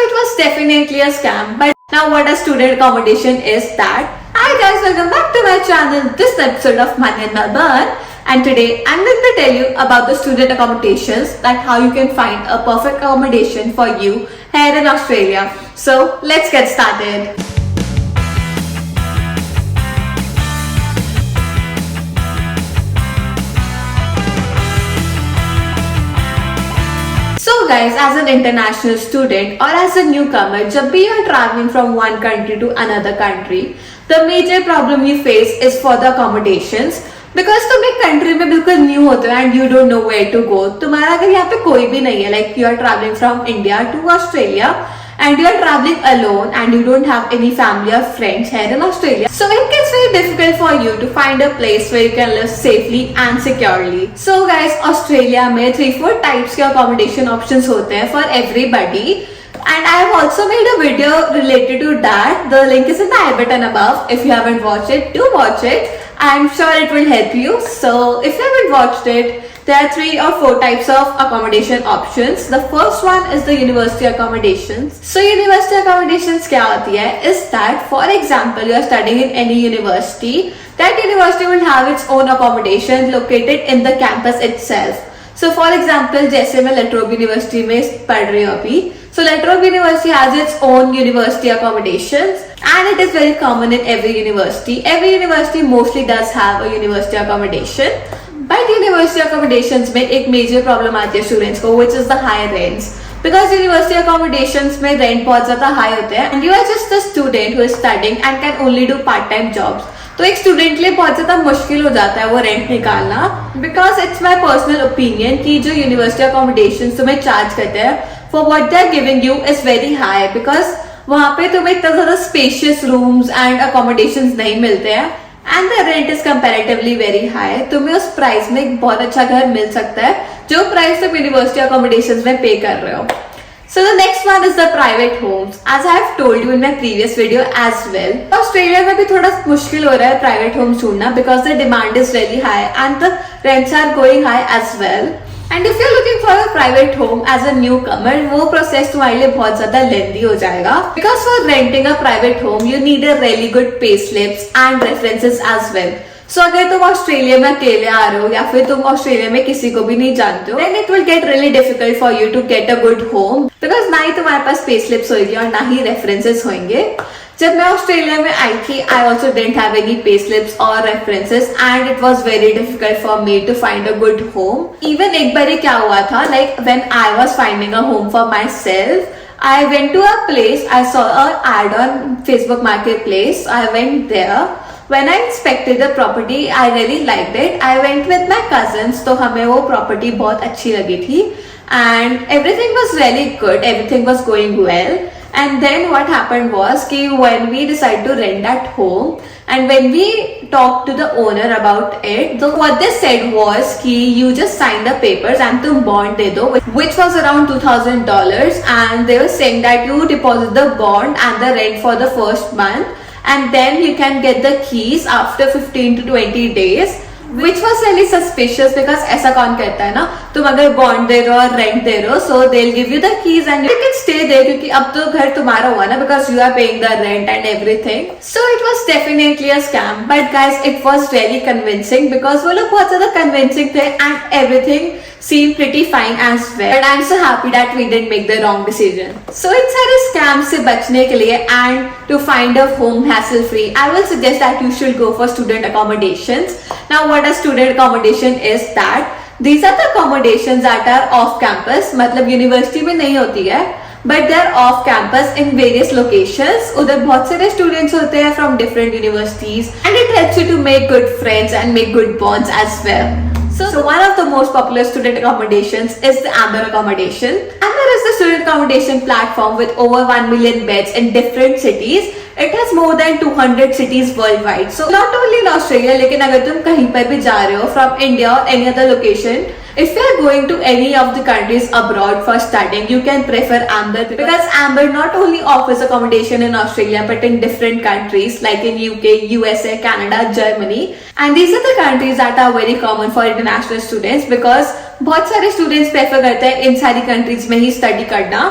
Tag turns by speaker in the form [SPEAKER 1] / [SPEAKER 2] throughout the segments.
[SPEAKER 1] it was definitely a scam. But now what a student accommodation is that. Hi guys, welcome back to my channel. This episode of Money in Melbourne. And today I'm going to tell you about the student accommodations, like how you can find a perfect accommodation for you here in Australia. So let's get started. So guys, as an international student or as a newcomer, जब भी you are traveling from one country to another country, the major problem you face is for the accommodations. Because तुम एक country में बिल्कुल new होते हो and you don't know where to go. तुम्हारा अगर यहाँ पे कोई भी नहीं है, like you are traveling from India to Australia and you are traveling alone and you don't have any family or friends here in Australia. So it gets very difficult for you to find a place where you can live safely and securely. So guys, Australia में 3-4 types के accommodation options होते हैं for everybody. And I have also made a video related to that. The link is in the I button above. If you haven't watched it, do watch it. I'm sure it will help you. So if you haven't watched it, there are 3 or 4 types of accommodation options. The first one is the university accommodations. So university accommodations क्या होती है? Is that, for example, you are studying in any university, that university will have its own accommodation located in the campus itself. So for example, जैसे मैं लेट्रोब university में पढ़ रही हूँ अभी. So Latrobe University has its own university accommodations and it is very common in every university. Every university mostly does have a university accommodation. But university accommodations में एक major problem आती है students को, which is the high rents. Because university accommodations में rent बहुत ज़्यादा high होते हैं and you are just a student who is studying and can only do part-time jobs. तो एक स्टूडेंट के लिए बहुत ज़्यादा मुश्किल हो जाता है वो रेंट निकालना. Because it's my personal opinion कि जो यूनिवर्सिटी अकोमोडेशन तुम्हें चार्ज करते हैं for what they are giving you is very high. Because वहां पे तुम्हें इतना ज्यादा स्पेशियस रूम्स एंड अकोमोडेशन नहीं मिलते हैं and the rent is comparatively very high. तुम्हें उस प्राइस में एक बहुत अच्छा घर मिल सकता है जो प्राइस तुम यूनिवर्सिटी अकोमोडेशन में पे कर रहे हो. So the next one is the private homes. As I have told you in my previous video as well, Australia में भी थोड़ा मुश्किल हो रहा है private homes ढूंढना because the demand is really high and the rents are going high as well. And if you're looking for a private home as a newcomer, वो process तुम्हारे लिए बहुत ज़्यादा lengthy हो जाएगा. Because for renting a private home, you need a really good payslips and references as well. So अगर तुम Australia में अकेले आ रहे हो या फिर तुम ऑस्ट्रेलिया में किसी को भी नहीं जानते हो, then it will get really difficult for you to get a good home because ना ही तुम्हारे पास पे स्लिप्स होगी और ना ही रेफरेंसेस होंगे. जब मैं ऑस्ट्रेलिया में आई थी, I also didn't have any pay slips or references and it was very difficult for me to find a good home. Even एक बार क्या हुआ था, like when I was finding a home for myself, I went to a place, I saw an ad on Facebook Marketplace, I went there. When I inspected the property, I really liked it. I went with my cousins, तो हमें वो property बहुत अच्छी लगी थी and everything was really good, everything was going well. And then what happened was कि when we decided to rent that home and when we talked to the owner about it, what they said was कि you just sign the papers and तुम bond दे दो, which was around $2,000 and they were saying that you deposit the bond and the rent for the first month. And then you can get the keys after 15 to 20 days, which was really suspicious because ऐसा कौन कहता है ना, तुम अगर bond दे रहे हो और rent दे रहे हो, so they'll give you the keys and you can stay there क्योंकि अब तो घर तुम्हारा हुआ ना because you are paying the rent and everything. So it was definitely a scam, but guys it was really convincing because वो लोग बहुत ज़्यादा convincing थे and everything seemed pretty fine as well. But I'm so happy that we didn't make the wrong decision. So इन सारे scams से बचने के लिए and to find a home hassle free, I will suggest that you should go for student accommodations. Now what a student accommodation is that these are the accommodations that are off campus, मतलब university में नहीं होती है but they are off campus in various locations. उधर बहुत सारे students होते हैं from different universities and it helps you to make good friends and make good bonds as well. So one of the most popular student accommodations is the Amber accommodation. Amber is the student accommodation platform with over 1 million beds in different cities. It has more than 200 cities worldwide. So not only in Australia, लेकिन अगर तुम कहीं पर भी जा रहे हो from India or any other location, if you are going to any of the countries abroad for studying, you can prefer Amber because Amber not only offers accommodation in Australia but in different countries like in UK, USA, Canada, Germany. And these are the countries that are very common for international students because बहुत सारे students prefer करते हैं इन सारी countries में ही study करना.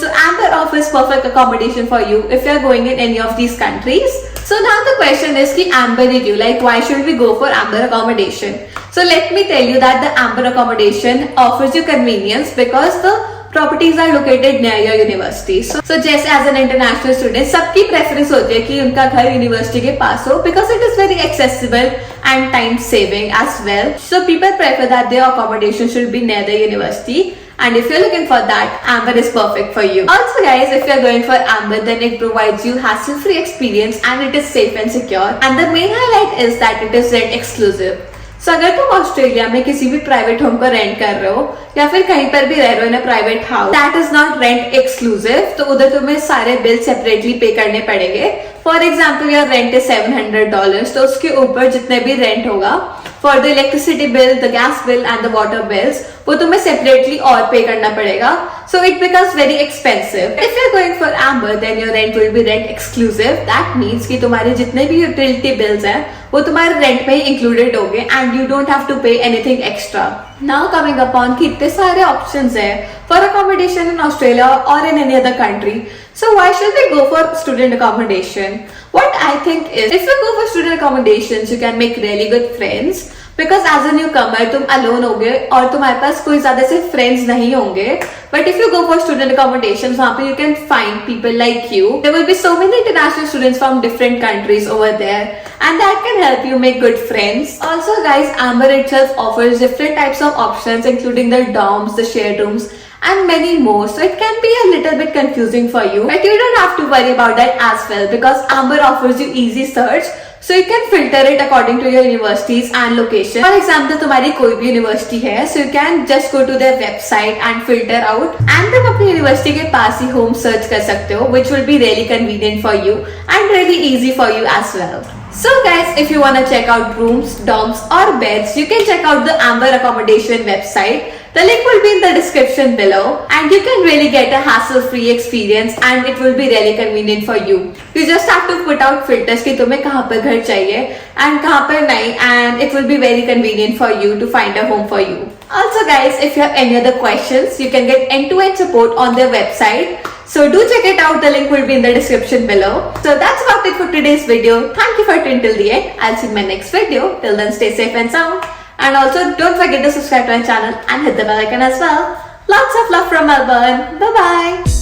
[SPEAKER 1] So Amber offers perfect accommodation for you if you are going in any of these countries. So now the question is ki Amber review, like why should we go for Amber accommodation? So let me tell you that the Amber accommodation offers you convenience because the properties are located near your university. So जैसे as an international student सबकी preference होती है कि उनका घर university के पास हो because it is very accessible and time saving as well. So people prefer that their accommodation should be near the university. And if you're looking for that, Amber is perfect for you. Also guys, if you're going for Amber, then it provides you hassle-free experience and it is safe and secure. And the main highlight is that it is rent exclusive. So अगर तुम Australia में किसी भी private home को rent कर रहे हो या फिर कहीं पर भी रह रहे हो in private house, that is not rent exclusive, तो उधर तुम्हें सारे बिल सेपरेटली पे करने पड़ेंगे. For example your rent is $700, तो उसके ऊपर जितने भी रेंट होगा for the electricity bill, the gas bill and the water bills, वो तुम्हें सेपरेटली और पे करना पड़ेगा. So it becomes very expensive. If you are going for Amber, then your rent will be rent exclusive. That means कि तुम्हारे जितने भी utility bills हैं वो तुम्हारे रेंट में ही इंक्लूडेड होंगे and you don't have to pay anything extra. Now coming upon कि इतने सारे ऑप्शंस हैं फॉर अकोमोडेशन इन ऑस्ट्रेलिया और in any other country. So why should we go for student accommodation? What I think is, if you go for student accommodations, you can make really good friends. Because as a newcomer, तुम alone होगे और तुम्हारे पास कोई ज्यादा से friends नहीं होंगे. But if you go for student accommodations, वहाँ पे you can find people like you. There will be so many international students from different countries over there, and that can help you make good friends. Also, guys, Amber itself offers different types of options, including the dorms, the shared rooms, and many more. So it can be a little bit confusing for you, but you don't have to worry about that as well because Amber offers you easy search. So you can filter it according to your universities and location. For example, तुम्हारी कोई भी university है, so you can just go to their website and filter out, and तुम अपनी university के पास ही home search कर सकते हो, which will be really convenient for you and really easy for you as well. So guys, if you wanna check out rooms, dorms or beds, you can check out the Amber accommodation website. The link will be in the description below, and you can really get a hassle-free experience and it will be really convenient for you. You just have to put out filters कि तुम्हें कहाँ पर घर चाहिए and कहाँ पर नहीं, and it will be very convenient for you to find a home for you. Also guys, if you have any other questions, you can get end-to-end support on their website. So do check it out, the link will be in the description below. So that's about it for today's video. Thank you for tuning till the end. I'll see you in my next video. Till then, stay safe and sound. And also don't forget to subscribe to our channel and hit the bell icon as well. Lots of love from Melbourne. Bye bye.